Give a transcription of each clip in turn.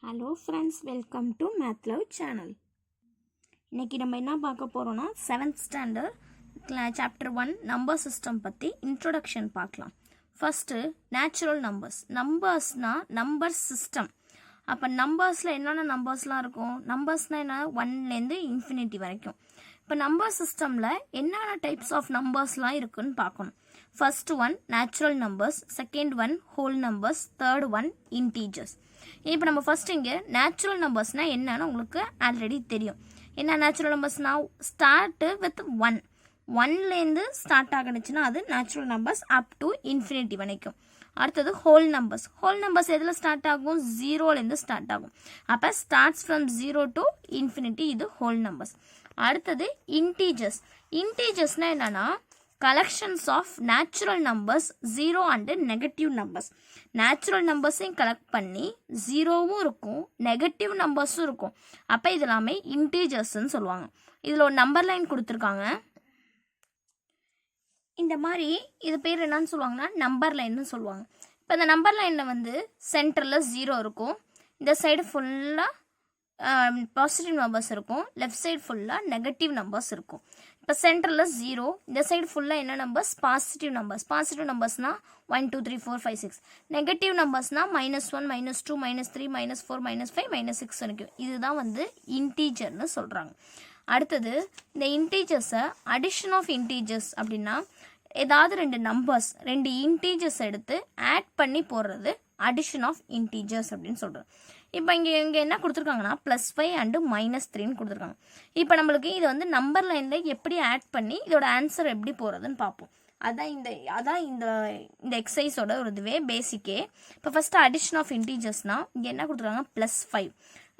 Hello friends, welcome to math love channel. இன்றைக்கி நம்ம என்ன பார்க்க போகிறோன்னா 7th standard chapter 1 number system பற்றி இன்ட்ரொடக்ஷன் பார்க்கலாம். ஃபஸ்ட்டு நேச்சுரல் நம்பர்ஸ்னால் நம்பர் சிஸ்டம். அப்போ நம்பர்ஸில் என்னென்ன நம்பர்ஸ்லாம் இருக்கும்? நம்பர்ஸ்னால் என்ன? 1லேருந்து இன்ஃபினிட்டி வரைக்கும். இப்போ நம்பர் சிஸ்டமில் என்னென்ன டைப்ஸ் ஆஃப் நம்பர்ஸ்லாம் இருக்குன்னு பார்க்கணும். First one natural numbers, second one whole numbers, third one integers. இப்போ நம்ம ஃபர்ஸ்ட் இங்கே நேச்சுரல் நம்பர்ஸ்னால் என்னன்னு உங்களுக்கு ஆல்ரெடி தெரியும். என்ன நேச்சுரல் நம்பர்ஸ்னால் ஸ்டார்ட்டு வித் 1லேருந்து ஸ்டார்ட் ஆகிடுச்சுன்னா அது natural numbers up to infinity வரைக்கும். அடுத்தது ஹோல் நம்பர்ஸ் எதில் ஸ்டார்ட் ஆகும்? 0லேருந்து ஸ்டார்ட் ஆகும். அப்போ ஸ்டார்ட்ஸ் ஃப்ரம் 0 டு இன்ஃபினிட்டி, இது ஹோல் நம்பர்ஸ். அடுத்தது இன்டீஜர்ஸ்னால் என்னன்னா collections of natural numbers, 0 and negative numbers. Natural நம்பர்ஸையும் கலெக்ட் பண்ணி 0வும் இருக்கும், நெகட்டிவ் நம்பர்ஸும் இருக்கும். அப்போ இது எல்லாமே இன்டீஜர்ஸ்ன்னு சொல்லுவாங்க. இதில் ஒரு நம்பர் லைன் கொடுத்துருக்காங்க. இந்த மாதிரி இது பேர் என்னன்னு சொல்லுவாங்கன்னா நம்பர் லைன்னு சொல்லுவாங்க. இப்போ இந்த நம்பர் லைனில் வந்து சென்டரில் 0 இருக்கும், இந்த சைடு ஃபுல்லாக பாசிட்டிவ் நம்பர்ஸ் இருக்கும், லெஃப்ட் சைடு ஃபுல்லாக நெகட்டிவ் நம்பர்ஸ் இருக்கும். இப்போ சென்டரில் 0, இந்த சைடு ஃபுல்லாக என்ன நம்பர்ஸ்? பாசிட்டிவ் நம்பர்ஸ்னால் 1 2 3 4 5 6. நெகட்டிவ் நம்பர்ஸ்னால் -1 -2 -3 -4 -5 -6 வரைக்கும். இதுதான் வந்து இன்டீஜர்னு சொல்கிறாங்க. அடுத்தது இந்த இன்டீஜர்ஸை அடிஷன் ஆஃப் இன்டீஜர்ஸ் அப்படின்னா ஏதாவது ரெண்டு இன்டீஜர்ஸ் எடுத்து ஆட் பண்ணி போடுறது அடிஷன் ஆஃப் இன்டீஜர்ஸ் அப்படின்னு சொல்கிறோம். இப்போ இங்கே என்ன கொடுத்துருக்காங்கன்னா +5 அண்டு -3ன்னு கொடுத்துருக்காங்க. இப்போ நம்மளுக்கு இது வந்து நம்பர் லைனில் எப்படி ஆட் பண்ணி இதோட ஆன்சர் எப்படி போகிறதுன்னு பார்ப்போம். அதான் இந்த எக்ஸசைஸோட ஒரு இதுவே பேசிக்கே. இப்போ ஃபஸ்ட்டு அடிஷன் ஆஃப் இன்டீஜர்ஸ்னால் இங்கே என்ன கொடுத்துருக்காங்க? +5.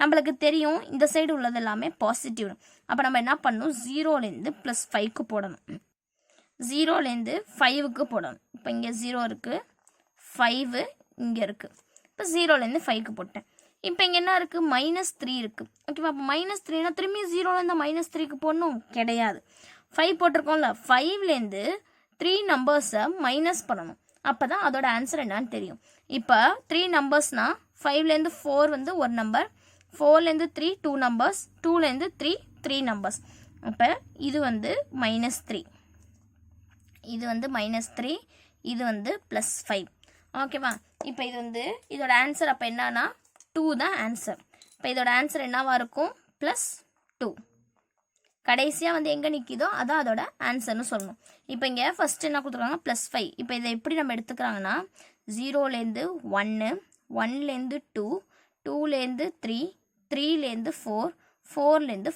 நம்மளுக்கு தெரியும் இந்த சைடு உள்ளது எல்லாமே பாசிட்டிவ். அப்போ நம்ம என்ன பண்ணணும்? 0லேருந்து +5க்கு போடணும், 0லேருந்து 5க்கு போடணும். இப்போ இங்கே 0 இருக்குது, 5 இங்கே இருக்குது. இப்போ 0லேருந்து 5க்கு போட்டேன். இப்போ இங்கே என்ன இருக்குது? -3 இருக்குது. ஓகேவா? அப்போ -3னா திரும்பி 0லேருந்து -3க்கு போடணும் கிடையாது. 5 போட்டிருக்கோம்ல, 5லேருந்து 3 நம்பர்ஸை மைனஸ் பண்ணணும். அப்போ தான் அதோட ஆன்சர் என்னன்னு தெரியும். இப்போ 3 நம்பர்ஸ்னால் 5லேருந்து 4 வந்து ஒரு நம்பர், 4லேருந்து 3 2 நம்பர்ஸ், 2லேருந்து 3 3 நம்பர்ஸ். அப்போ இது வந்து -3, இது வந்து -3, இது வந்து +5. ஓகேவா? இப்போ இது வந்து இதோட ஆன்சர் அப்போ என்னன்னா 2 தான் ஆன்சர். இப்போ இதோட ஆன்சர் என்னவா இருக்கும்? +2. கடைசியாக வந்து எங்கே நிற்கிதோ அதான் அதோட ஆன்சர்னு சொல்லணும். இப்போ இங்கே ஃபஸ்ட்டு என்ன கொடுத்துருக்காங்க? +5. இப்போ இதை எப்படி நம்ம எடுத்துக்கிறாங்கன்னா 0லேருந்து 1, 1லேருந்து 2, 2லேருந்து 3, 3லேருந்து 4, 4லேருந்து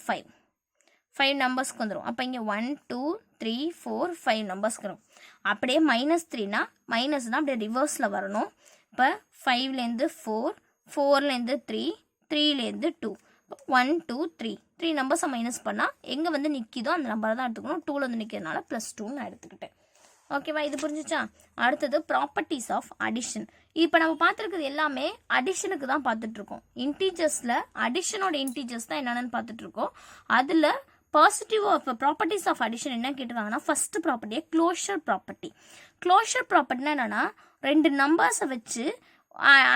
5 நம்பர்ஸ்க்கு வந்துடும். அப்போ இங்கே 1 2 3 4 5 நம்பர்ஸ்க்கு வரும். அப்படியே -3னா மைனஸ்னால் அப்படியே ரிவர்ஸில் வரணும். இப்போ 5லேருந்து 4, 4லேருந்து 3, 3லேருந்து 2, 1 2 3 நம்பர்ஸை மைனஸ் பண்ணால் எங்கே வந்து நிற்கிதோ அந்த நம்பரை தான் எடுத்துக்கணும். 2ல் வந்து நிற்கிறதுனால +2 நான் எடுத்துக்கிட்டேன். ஓகேவா? இது புரிஞ்சிச்சா? அடுத்தது ப்ராப்பர்ட்டிஸ் ஆஃப் அடிஷன். இப்போ நம்ம பார்த்துருக்குது எல்லாமே அடிஷனுக்கு தான் பார்த்துட்ருக்கோம். இன்டீஜர்ஸில் அடிஷனோட இன்டீஜர்ஸ் தான் என்னென்னு பார்த்துட்ருக்கோம். அதில் positive of properties of addition என்ன கேட்டிருக்காங்கன்னா ஃபஸ்ட்டு ப்ராப்பர்ட்டியே க்ளோஷர் ப்ராப்பர்ட்டினா என்னென்னா 2 நம்பர்ஸை வச்சு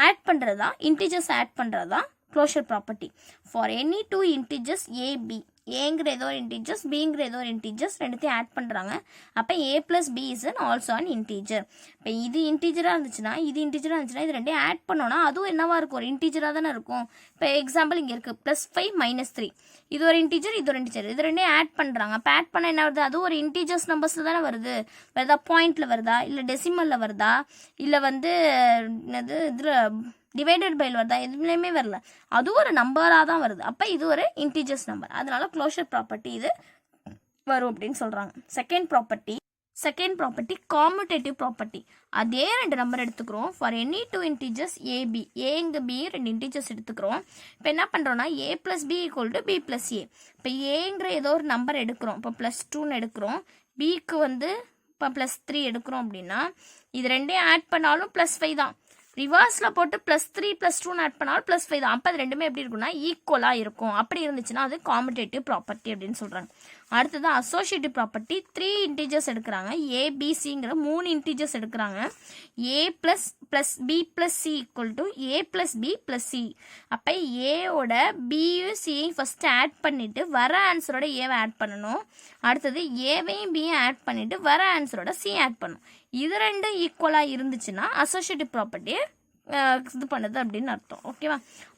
ஆட் பண்ணுறது தான், இன்டீஜர்ஸ் ஆட் பண்ணுறது தான் closure property. For any 2 integers a b, ஏங்கிற ஏதோ ஒரு இன்டீஜர்ஸ், பிங்கிற ஏதோ ஒரு இன்டீஜர்ஸ் ரெண்டுத்தையும் ஆட் பண்ணுறாங்க. அப்போ a + b is also an integer. இப்போ இது இன்டீஜராக இருந்துச்சுன்னா இது ரெண்டையும் ஆட் பண்ணோன்னா அதுவும் என்னவா இருக்கும்? ஒரு இன்டீஜராக தானே இருக்கும். இப்போ எக்ஸாம்பிள் இங்கே இருக்குது +5 -3, இது ஒரு இன்டீஜர், இது ஒரு இன்டீஜர், இது ரெண்டையும் ஆட் பண்ணுறாங்க. அப்போ ஆட் பண்ண என்ன வருது? அதுவும் ஒரு இன்டீஜர்ஸ் நம்பர்ஸில் தானே வருது. வருதா? பாயிண்டில் வருதா, இல்லை டெசிமலில் வருதா, இல்லை வந்து என்னது இதில் டிவைடட் பைல் வருதா? எதுலேயுமே வரல. அதுவும் ஒரு நம்பராக தான் வருது. அப்போ இது ஒரு இன்டீஜர்ஸ் நம்பர். அதனால க்ளோஷர் ப்ராப்பர்ட்டி இது வரும் அப்படின்னு சொல்கிறாங்க. Second property commutative property. அதே 2 நம்பர் எடுத்துக்கிறோம். ஃபார் எனி 2 இன்டீஜர்ஸ் ஏபி, ஏங்க பி 2 இன்டீஜர்ஸ் எடுத்துக்கிறோம். இப்போ என்ன பண்ணுறோன்னா a + b = b + a. இப்போ ஏங்கிற ஏதோ ஒரு நம்பர் எடுக்கிறோம். இப்போ +2ன்னு எடுக்கிறோம். பிக்கு வந்து இப்போ +3 எடுக்கிறோம் அப்படின்னா இது ரெண்டையும் ஆட் பண்ணாலும் +5 தான். ரிவர்ஸில் போட்டு +3 +2ன்னு ஆட் பண்ணாலும் +5 தான். அப்போ அது ரெண்டுமே எப்படி இருக்குன்னா ஈக்குவலாக இருக்கும். அப்படி இருந்துச்சுன்னா அது காம்யூட்டேட்டிவ் ப்ராப்பர்ட்டி அப்படின்னு சொல்கிறாங்க. அடுத்தது அசோசியேட்டிவ் ப்ராப்பர்ட்டி 3 இன்டிஜர்ஸ் எடுக்கிறாங்க. ஏபிசிங்கிற 3 இன்டிஜர்ஸ் எடுக்கிறாங்க. A plus B plus C equal to A plus B plus C. அப்போ ஏவோட பியும் சியையும் ஃபஸ்ட்டு ஆட் பண்ணிவிட்டு வர ஆன்சரோட ஏவை ஆட் பண்ணணும். அடுத்தது ஏவையும் பியும் ஆட் பண்ணிவிட்டு வர ஆன்சரோட சி ஆட் பண்ணணும். இது ரெண்டும் ஈக்குவலாக இருந்துச்சுன்னா அசோசியேட்டிவ் ப்ராப்பர்ட்டியை இது பண்ணுது அப்படின்னு அர்த்தம். ஓகேவா?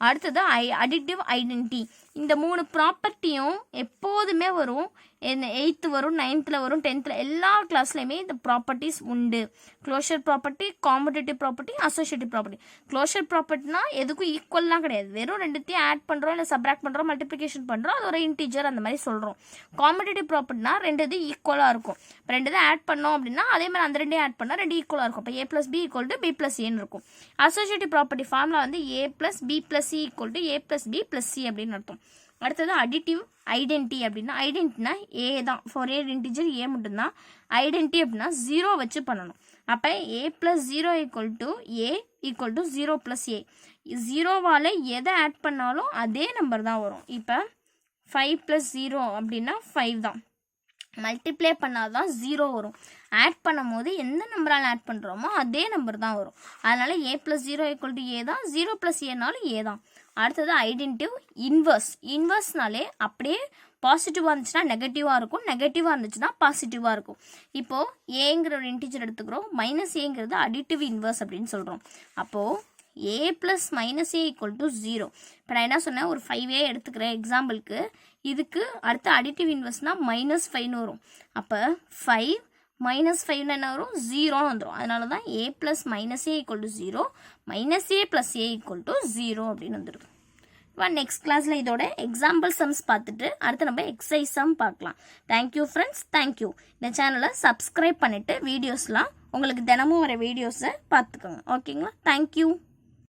அடுத்தது அடிட்டிவ் ஐடென்டிட்டி. இந்த 3 ப்ராப்பர்ட்டியும் எப்போதுமே வரும். 8th வரும், 9th வரும், 10th எல்லா கிளாஸ்லையுமே இந்த ப்ராப்பர்ட்டிஸ் உண்டு. Closure property, competitive property, associative property. Closure ப்ராப்பர்ட்டினா எதுக்கும் ஈக்குவல்லாம் கிடையாது. வெறும் ரெண்டுத்தையும் ஆட் பண்ணுறோம், இல்லை சப்ராக்ட் பண்ணுறோம், மல்டிப்ளிகேஷன் பண்ணுறோம், அது ஒரு இன்டீஜர் அந்த மாதிரி சொல்கிறோம். காம்படிட்டிவ் ப்ராப்பர்ட்டினா 2 இது ஈக்குவலாக இருக்கும். இப்போ 2 இதை ஆட் பண்ணோம் அப்படின்னா அதே மாதிரி அந்த 2 ஆட் பண்ணால் 2 ஈக்குவலாக இருக்கும். இப்போ A plus B equal to B plus ஏன்னு இருக்கும். அசோசியேட்டிவ் ப்ராப்பர்ட்டி ஃபார்முலா வந்து A plus B plus C equal to A plus B plus C அப்படின்னு அர்த்தம். அடுத்தது அடிட்டிவ் ஐடென்டி அப்படின்னா ஐடென்டினா ஏ தான். ஃபார் ஏ இன்டிஜர் ஏ மட்டும்தான். ஐடென்டி அப்படின்னா 0 வச்சு பண்ணணும். அப்போ A plus 0 equal to A equal to 0 plus A. 0வால் எதை ஆட் பண்ணாலும் அதே நம்பர் தான் வரும். இப்போ 5 ப்ளஸ் 0 அப்படின்னா 5 தான். மல்டிப்ளை பண்ணால் தான் 0 வரும். ஆட் பண்ணும் போது எந்த நம்பரால் ஆட் பண்ணுறோமோ அதே நம்பர் தான் வரும். அதனால் ஏ ப்ளஸ் 0 ஈக்குவல் டு ஏ தான். 0 ப்ளஸ் ஏனாலும் ஏ தான். அடுத்தது ஐடென்டிவ் இன்வர்ஸ். இன்வர்ஸ்னாலே அப்படியே பாசிட்டிவாக இருந்துச்சுன்னா நெகட்டிவாக இருக்கும், நெகட்டிவாக இருந்துச்சுன்னா பாசிட்டிவாக இருக்கும். இப்போது ஏங்கிற ஒரு இன்டிஜர் எடுத்துக்கிறோம், மைனஸ் ஏங்கிறது அடிட்டிவ் இன்வர்ஸ் அப்படின்னு சொல்கிறோம். அப்போது A plus minus A equal to 0. இப்போ நான் என்ன சொன்னேன், ஒரு 5A எடுத்துக்கிறேன் எக்ஸாம்பிளுக்கு. இதுக்கு அடுத்த அடிட்டிவ் இன்வர்ஸ்னால் -5ன்னு வரும். அப்போ 5 -5 என்ன வரும், 0ன்னு வந்துடும். அதனால தான் A plus minus A equal to 0, minus A plus A equal to 0 அப்படின்னு வந்துடும். இப்போ நெக்ஸ்ட் கிளாஸில் இதோட எக்ஸாம்பிள் சம்ஸ் பார்த்துட்டு அடுத்து நம்ம எக்ஸசைஸ் சம் பார்க்கலாம். Thank you friends, thank you. இந்த சேனலை சப்ஸ்கிரைப் பண்ணிவிட்டு வீடியோஸ்லாம் உங்களுக்கு தினமும் வர வீடியோஸை பார்த்துக்கோங்க. ஓகேங்களா? தேங்க்யூ.